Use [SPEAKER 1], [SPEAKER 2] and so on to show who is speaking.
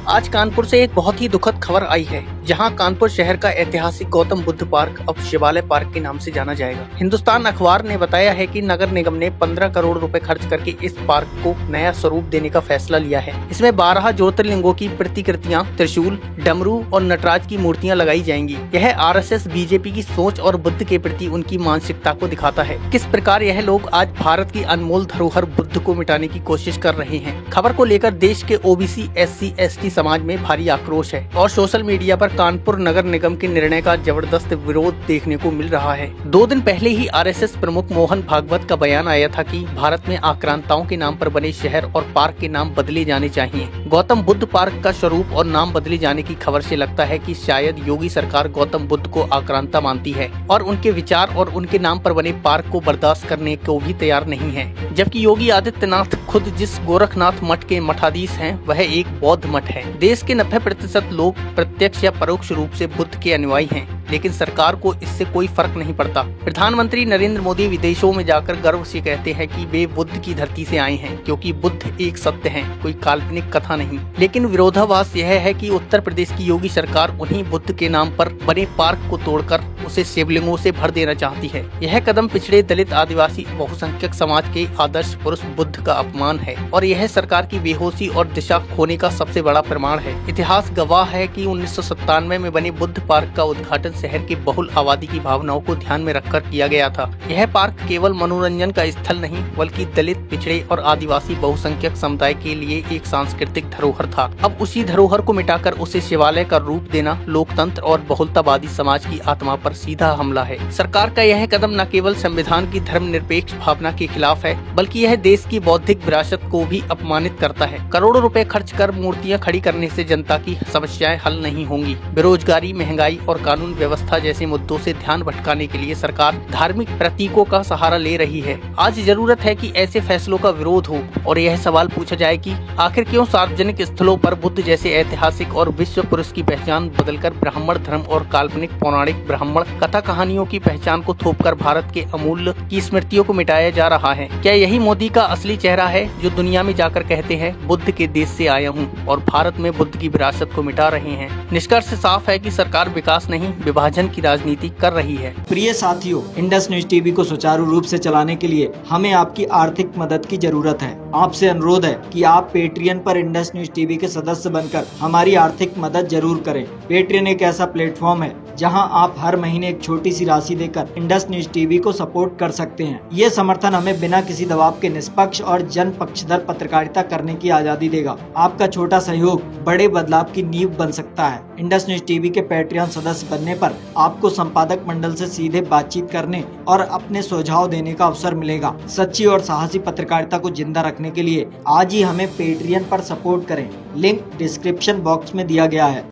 [SPEAKER 1] आज कानपुर से एक बहुत ही दुखद खबर आई है, जहां कानपुर शहर का ऐतिहासिक गौतम बुद्ध पार्क अब शिवालय पार्क के नाम से जाना जाएगा। हिंदुस्तान अखबार ने बताया है कि नगर निगम ने 15 करोड़ रुपए खर्च करके इस पार्क को नया स्वरूप देने का फैसला लिया है। इसमें 12 ज्योतिर्लिंगों की प्रतिकृतियां, त्रिशूल, डमरू और नटराज की मूर्तियां लगाई जाएंगी। यह आरएसएस बीजेपी की सोच और बुद्ध के प्रति उनकी मानसिकता को दिखाता है। किस प्रकार यह लोग आज भारत की अनमोल धरोहर बुद्ध को मिटाने की कोशिश कर रहे हैं। खबर को लेकर देश के ओबीसी, एससी, एसटी समाज में भारी आक्रोश है और सोशल मीडिया पर कानपुर नगर निगम के निर्णय का जबरदस्त विरोध देखने को मिल रहा है। 2 दिन पहले ही आरएसएस प्रमुख मोहन भागवत का बयान आया था कि भारत में आक्रांताओं के नाम पर बने शहर और पार्क के नाम बदले जाने चाहिए। गौतम बुद्ध पार्क का स्वरूप और नाम बदले जाने की खबर से लगता है कि शायद योगी सरकार गौतम बुद्ध को आक्रांता मानती है और उनके विचार और उनके नाम पर बने पार्क को बर्दाश्त करने को भी तैयार नहीं है। जबकि योगी आदित्यनाथ खुद जिस गोरखनाथ मठ के मठाधीश हैं, वह एक बौद्ध मठ है। देश के 90% लोग प्रत्यक्ष या परोक्ष रूप से बुद्ध के अनुयायी हैं, लेकिन सरकार को इससे कोई फर्क नहीं पड़ता। प्रधानमंत्री नरेंद्र मोदी विदेशों में जाकर गर्व से कहते हैं कि वे बुद्ध की धरती से आए हैं, क्योंकि बुद्ध एक सत्य है, कोई काल्पनिक कथा नहीं। लेकिन विरोधाभास यह है कि उत्तर प्रदेश की योगी सरकार उन्हीं बुद्ध के नाम पर बने पार्क को तोड़कर उसे शिवलिंगों से भर देना चाहती है। यह कदम पिछड़े, दलित, आदिवासी, बहुसंख्यक समाज के आदर्श पुरुष बुद्ध का अपमान है और यह सरकार की बेहोशी और दिशा खोने का सबसे बड़ा प्रमाण है। इतिहास गवाह है कि 1997 में बने बुद्ध पार्क का उद्घाटन शहर की बहुल आबादी की भावनाओं को ध्यान में रखकर किया गया था। यह पार्क केवल मनोरंजन का स्थल नहीं, बल्कि दलित, पिछड़े और आदिवासी बहुसंख्यक समुदाय के लिए एक सांस्कृतिक धरोहर था। अब उसी धरोहर को मिटाकर उसे शिवालय का रूप देना लोकतंत्र और बहुलतावादी समाज की आत्मा पर सीधा हमला है। सरकार का यह कदम न केवल संविधान की धर्मनिरपेक्ष भावना के खिलाफ है, बल्कि यह देश की बौद्धिक विरासत को भी अपमानित करता है। करोड़ों रुपए खर्च कर मूर्तियां खड़ी करने से जनता की समस्याएं हल नहीं होंगी। बेरोजगारी, महंगाई और कानून व्यवस्था जैसे मुद्दों से ध्यान भटकाने के लिए सरकार धार्मिक प्रतीकों का सहारा ले रही है। आज जरूरत है कि ऐसे फैसलों का विरोध हो और यह सवाल पूछा जाए कि आखिर क्यों सार्वजनिक स्थलों पर बुद्ध जैसे ऐतिहासिक और विश्व पुरुष की पहचान बदलकर ब्राह्मण धर्म और काल्पनिक पौराणिक ब्राह्मण कथा कहानियों की पहचान को थोपकर भारत के अमूल्य की स्मृतियों को मिटाया जा रहा है। क्या यही मोदी का असली चेहरा है, जो दुनिया में जाकर कहते हैं बुद्ध के देश से आया हूँ और भारत में बुद्ध की विरासत को मिटा रहे हैं। निष्कर्ष साफ है कि सरकार विकास नहीं, विभाजन की राजनीति कर रही है।
[SPEAKER 2] प्रिय साथियों, इंडस न्यूज टीवी को सुचारू रूप से चलाने के लिए हमें आपकी आर्थिक मदद की जरूरत है। आपसे अनुरोध है कि आप पेट्रियन पर इंडस न्यूज टीवी के सदस्य बनकर हमारी आर्थिक मदद जरूर करें। पेट्रियन एक ऐसा प्लेटफॉर्म है जहां आप हर महीने एक छोटी सी राशि देकर इंडस न्यूज टीवी को सपोर्ट कर सकते हैं। ये समर्थन हमें बिना किसी दबाव के निष्पक्ष और जन पक्षधर पत्रकारिता करने की आजादी देगा। आपका छोटा सहयोग बड़े बदलाव की नींव बन सकता है। इंडस न्यूज टीवी के पैट्रियन सदस्य बनने पर आपको संपादक मंडल से सीधे बातचीत करने और अपने सुझाव देने का अवसर मिलेगा। सच्ची और साहसी पत्रकारिता को जिंदा रखने के लिए आज ही हमें पेट्रियन पर सपोर्ट करें। लिंक डिस्क्रिप्शन बॉक्स में दिया गया है।